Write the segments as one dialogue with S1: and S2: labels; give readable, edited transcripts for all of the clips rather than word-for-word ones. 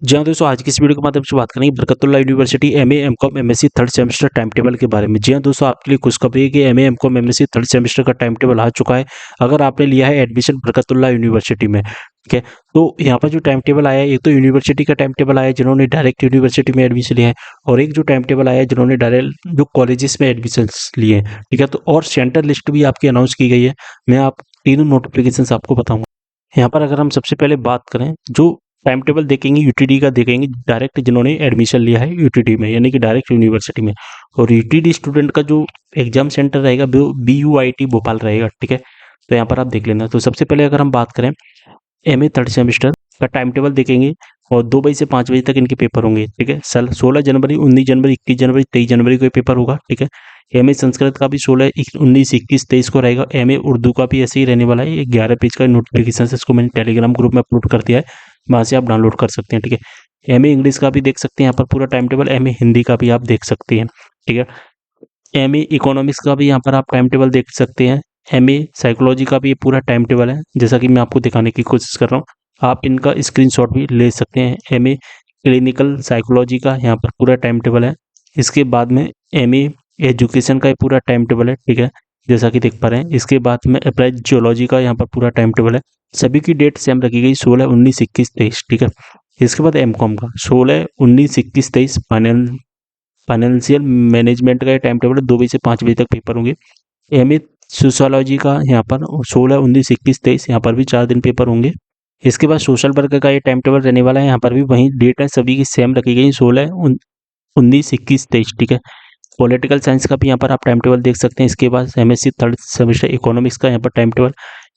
S1: जी हाँ दोस्तों, आज की इस वीडियो के माध्यम से बात करेंगे Barkatullah university MA MCom MSc third semester time table के बारे में। जी हाँ दोस्तों, आपके लिए खुशखबरी है कि MA MCom MSc third semester का टाइम टेबल आ चुका है। अगर आपने लिया है एडमिशन बरकतुल्लाह यूनिवर्सिटी में, ठीक है, तो यहाँ पर जो टाइम टेबल आया है, एक तो यूनिवर्सिटी का टाइम टेबल आया है जिन्होंने डायरेक्ट यूनिवर्सिटी में एडमिशन लिया है, और एक जो टाइम टेबल आया है जिन्होंने डायरेक्ट जो कॉलेजेस में एडमिशन लिए हैं, ठीक है। तो और सेंटर लिस्ट भी आपकी अनाउंस की गई है। मैं आप तीनों नोटिफिकेशन आपको बताऊंगा। यहाँ पर अगर हम सबसे पहले बात करें, जो टाइम टेबल देखेंगे यूटीडी का देखेंगे, डायरेक्ट जिन्होंने एडमिशन लिया है यूटीडी में, यानी कि डायरेक्ट यूनिवर्सिटी में। और यूटीडी स्टूडेंट का जो एग्जाम सेंटर रहेगा वो BUIT भोपाल रहेगा, ठीक है। तो यहाँ पर आप देख लेना। तो सबसे पहले अगर हम बात करें एमए थर्ड सेमेस्टर का टाइम टेबल देखेंगे, और 2 बजे से 5 बजे तक इनके पेपर होंगे, ठीक है। 16 जनवरी, 19 जनवरी, 21 जनवरी, 23 जनवरी को ये पेपर होगा, ठीक है। एमए संस्कृत का भी 16, 19, 21, 23 को रहेगा। एमए उर्दू का भी ऐसे ही रहने वाला है। ये 11 पेज का नोटिफिकेशन है, इसको मैंने टेलीग्राम ग्रुप में अपलोड कर दिया है, वहाँ से आप डाउनलोड कर सकते हैं, ठीक है। एमए इंग्लिश का भी देख सकते हैं यहाँ पर पूरा टाइम टेबल। एमए हिंदी का भी आप देख सकते हैं, ठीक है। एमए इकोनॉमिक्स का भी यहाँ पर आप टाइम टेबल देख सकते हैं। एमए साइकोलॉजी का भी ये पूरा टाइम टेबल है, जैसा कि मैं आपको दिखाने की कोशिश कर रहा हूँ। आप इनका स्क्रीनशॉट भी ले सकते हैं। एमए क्लिनिकल साइकोलॉजी का यहाँ पर पूरा टाइम टेबल है। इसके बाद में एमए एजुकेशन का ये पूरा टाइम टेबल है, ठीक है, जैसा कि देख पा रहे हैं। इसके बाद में अप्लाइड जियोलॉजी का यहाँ पर पूरा टाइम टेबल है। सभी की डेट सेम रखी गई, 16, 19, 21, 23, ठीक है। इसके बाद एमकॉम का 16, 19, 21, 23 फाइनेंशियल मैनेजमेंट का ये टाइम टेबल है। 2 बजे से 5 बजे तक पेपर होंगे। एमए सोशियोलॉजी का यहाँ पर 16, 19, 21, 23 यहाँ पर भी 4 दिन पेपर होंगे। इसके बाद सोशल वर्क का ये टाइम टेबल रहने वाला है। यहाँ पर भी वही डेट है, सभी की सेम रखी गई, 16, 19, 21, 23, ठीक है। पॉलिटिकल साइंस का भी यहाँ पर आप टाइम टेबल देख सकते हैं। इसके बाद एमएससी थर्ड सेमेस्टर इकोनॉमिक्स का यहाँ पर time table,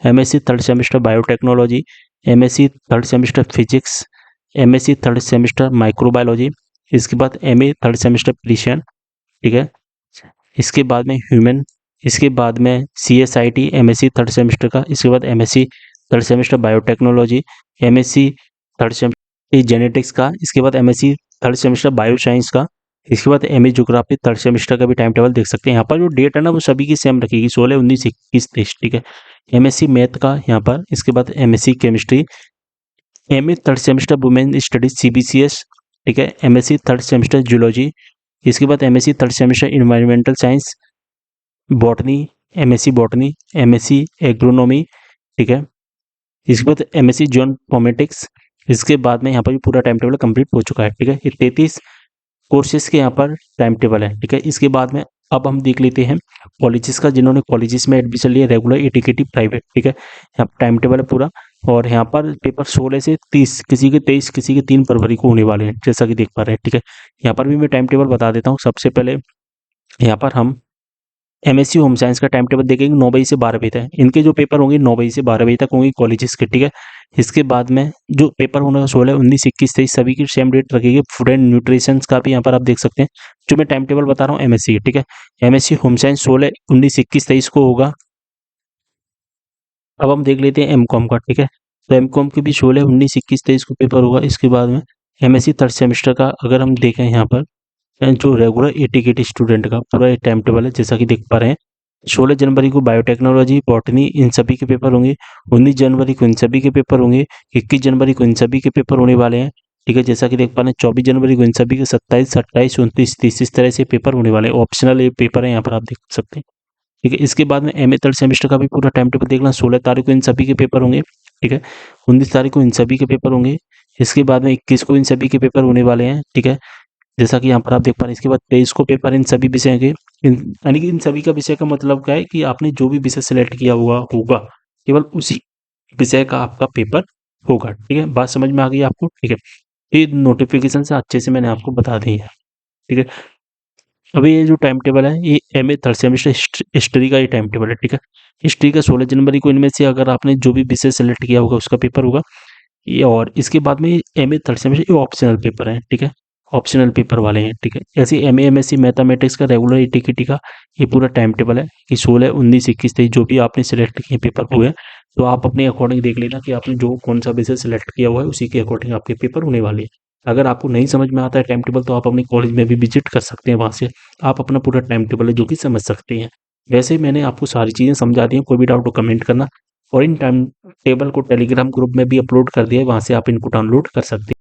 S1: MSc third semester biotechnology, MSc third semester physics, MSc third semester microbiology. इसके बाद एमए थर्ड सेमेस्टर फिजिशियन, ठीक है। इसके बाद में ह्यूमन, इसके बाद में CSIT एमएससी थर्ड सेमेस्टर का। इसके बाद MSc third semester biotechnology, MSc third semester genetics का। इसके बाद MSc third semester bio science का। इसके बाद एमए ज्योग्राफी थर्ड सेमेस्टर का भी टाइम टेबल देख सकते हैं। यहाँ पर जो डेट है ना वो सभी की सेम रखेगी, 16, 19, 21, 23, ठीक है। एमएससी मैथ का यहाँ पर। इसके बाद MSc chemistry, MA third semester women studies CBCS, ठीक है। MSc third semester zoology. इसके बाद MSc third semester environmental science botany, MSc botany, MSc agronomy, ठीक है। इसके बाद एमएससी जियोइन्फॉर्मेटिक्स। इसके बाद में यहाँ पर भी पूरा टाइम टेबल कंप्लीट हो चुका है, ठीक है। ये 33 कोर्सेज के यहाँ पर टाइम टेबल है, ठीक है। इसके बाद में अब हम देख लेते हैं कॉलेजेस का, जिन्होंने कॉलेजेस में एडमिशन लिया, रेगुलर, एटीकेटी, प्राइवेट, ठीक है। यहाँ पर टाइम टेबल है पूरा। और यहाँ पर पेपर 16 से 30, किसी के 23, किसी के 3 फरवरी को होने वाले हैं, जैसा कि देख पा रहे हैं, ठीक है। यहाँ पर भी मैं टाइम टेबल बता देता हूँ। सबसे पहले यहाँ पर हम एमएससी होम साइंस का टाइम टेबल देखेंगे, 9 बजे से 12 बजे तक। इनके जो पेपर होंगे 9 बजे से 12 बजे तक होंगे कॉलेजेस के, ठीक है। इसके बाद में जो पेपर होने का 16, 19, 21, 23 सभी की सेम डेट रखेगी। फूड एंड न्यूट्रिशन का भी यहाँ पर आप देख सकते हैं, जो मैं टाइम टेबल बता रहा हूँ एमएससी की, ठीक है। एमएससी होम साइंस 16, 19, 21, 23 को होगा। अब हम देख लेते हैं एमकॉम का, ठीक है। तो एमकॉम के भी 16, 19, 21, 23 को पेपर होगा। इसके बाद में एमएससी थर्ड सेमेस्टर का अगर हम देखें यहाँ पर, जो रेगुलर एटीकेटी स्टूडेंट का पूरा टाइम टेबल है, जैसा कि देख पा रहे हैं। 16 जनवरी को बायोटेक्नोलॉजी, बॉटनी, इन सभी के पेपर होंगे। 19 जनवरी को इन सभी के पेपर होंगे। 21 जनवरी को इन सभी के पेपर होने वाले हैं, ठीक है, जैसा कि देख पा रहे हैं। 24 जनवरी को इन सभी के 27, 28, 29, 30 इस तरह से पेपर होने वाले हैं। ऑप्शनल ये पेपर है, यहाँ पर आप देख सकते हैं, ठीक है। इसके बाद में एमए थर्ड सेमेस्टर का भी पूरा टाइम टेबल देखना। 16 तारीख को इन सभी के पेपर होंगे, ठीक है। 19 तारीख को इन सभी के पेपर होंगे। इसके बाद में 21 को इन सभी के पेपर होने वाले हैं, ठीक है, जैसा कि यहाँ पर आप देख पा रहे हैं। इसके बाद 23 को पेपर इन सभी विषय के, यानी कि इन सभी का विषय का मतलब क्या है कि आपने जो भी विषय सिलेक्ट किया हुआ होगा, केवल उसी विषय का आपका पेपर होगा, ठीक है। बात समझ में आ गई आपको, ठीक है। ये नोटिफिकेशन से अच्छे से मैंने आपको बता दी है, ठीक है। अभी ये जो टाइम टेबल है, ये एमए थर्ड सेमेस्टर हिस्ट्री का ये टाइम टेबल है, ठीक है। हिस्ट्री का 16 जनवरी को इनमें से अगर आपने जो भी विषय सेलेक्ट किया होगा उसका पेपर होगा ये। और इसके बाद में एमए थर्ड सेमेस्टर ये ऑप्शनल पेपर है, ठीक है, ऑप्शनल पेपर वाले हैं, ठीक है। ऐसे एमए एमएससी मैथमेटिक्स का रेगुलर एटीकेटी का ये पूरा टाइम टेबल है कि 16, 19, 21, 23 जो भी आपने सेलेक्ट किए पेपर हुए, तो आप अपने अकॉर्डिंग देख लेना कि आपने जो कौन सा विषय सेलेक्ट किया हुआ है उसी के अकॉर्डिंग आपके पेपर होने वाले हैं। अगर आपको नहीं समझ में आता है टाइम टेबल, तो आप अपने कॉलेज में भी विजिट कर सकते हैं, वहाँ से आप अपना पूरा टाइम टेबल है जो कि समझ सकते हैं। वैसे ही मैंने आपको सारी चीज़ें समझा दी हैं, कोई भी डाउट हो कमेंट करना। और इन टाइम टेबल को टेलीग्राम ग्रुप में भी अपलोड कर दिया है, वहाँ से आप इनको डाउनलोड कर सकते हैं।